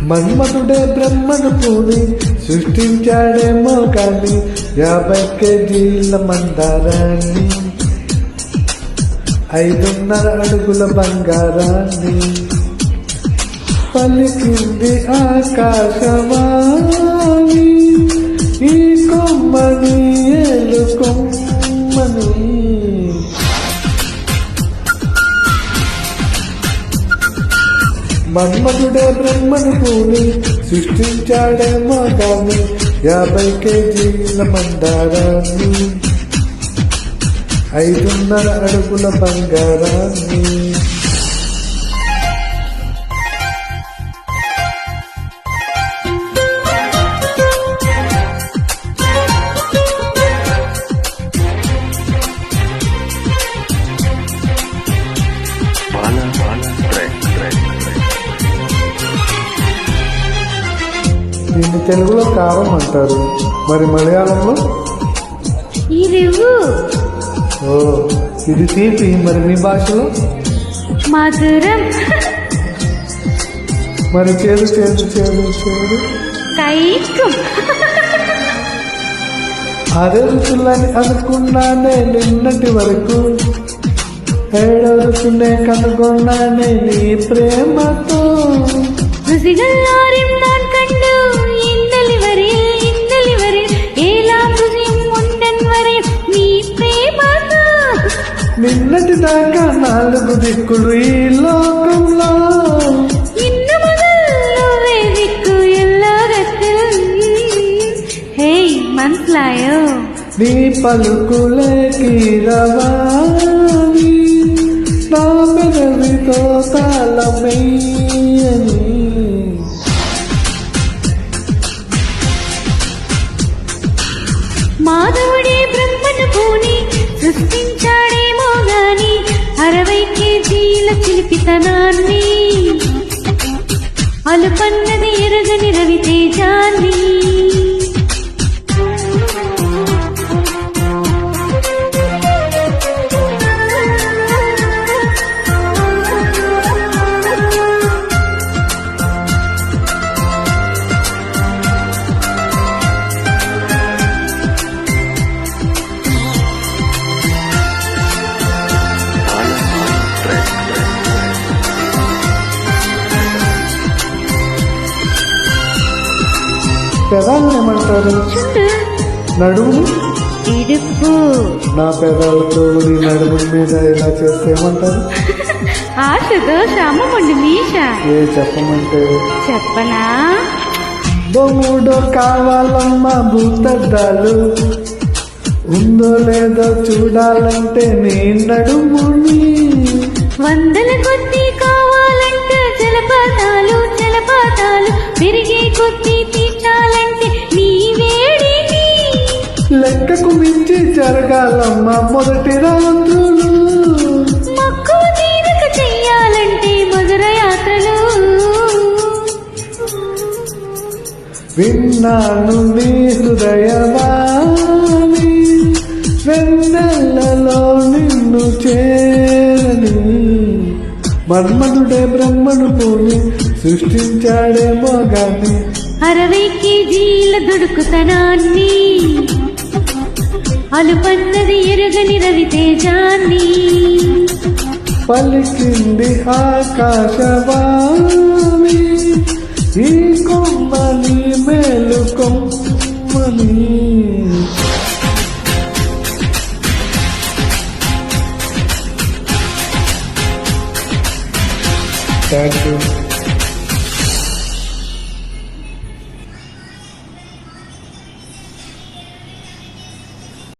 మన్మధుడే బ్రహ్మను పూని సృష్టించాడేమో కానీ 50 కేజీల మందారాన్ని 5.5 అడుగుల బంగారాన్ని పలికింది ఆకాశవాణి ఈ కొమ్మని ఏలు కొమ్మని. మన్మధుడే బ్రహ్మను పూని సృష్టించాడేమో కానీ 50 కేజీల మందారాన్ని 5.5 అడుగుల బంగారాన్ని. దీన్ని తెలుగులో కారం అంటారు, మరి మలయాళంలో ఓ ఇది తీపి, మరి మీ భాషలో మధురం. మరి చేదు చేదు చేదు చేదు అదే రుచులని అనుకున్నానే నిన్నటి వరకు, 7వ రుచునే కనుగొన్నానే నీ ప్రేమతో. నిన్నటి దాకా 4 దిక్కులు ఈ లోకంలో, నీ పలుకులే కీరవాణి నా పెదవితో తాళమయ్యని. మాధవుడే బ్రహ్మను పూని సృష్టించాడేమో గాని 60 కేజీల చిలిపితనాన్ని అలుపన్నది ఎరుగని రవితేజాన్ని. పెదాలను ఏమంటారు? నడుము ఇడుపు. నా పెదాలతో నీ నడుము మీద ఇలా చేస్తే ఏమంటారు? ఆశతో శ్రమముండి మీష. ఏ చెప్పమంటే చెప్పనా? బొమ్ముడో కావాలమ్మా భూతద్దాలు, ఉందో లేదో చూడాలంటే నీ నడుముని. 100 కొద్ది కావాలంటే జలపాతాలు జలపాతాలు, పెరిగే కొద్ది తీర్చాలంటే నీ వేడిని. లెక్కకు మించి జరగాలమ్మా మొదటి రాత్రులు, మక్కువ తీరక చెయ్యాలంటే మధుర యాత్రలు. విన్నాను నీ హృదయవాణి, వెన్నెలలో నిన్ను చేరని. మన్మధుడే బ్రహ్మను పూని సృష్టించాడేమో గాని 60 కేజీల దుడుకుతనాన్ని అలుపన్నది ఎరుగని రవితేజాన్ని. పలికింది ఆకాశవాణి ఈ కొమ్మని మేలు కొమ్మని. Thank you.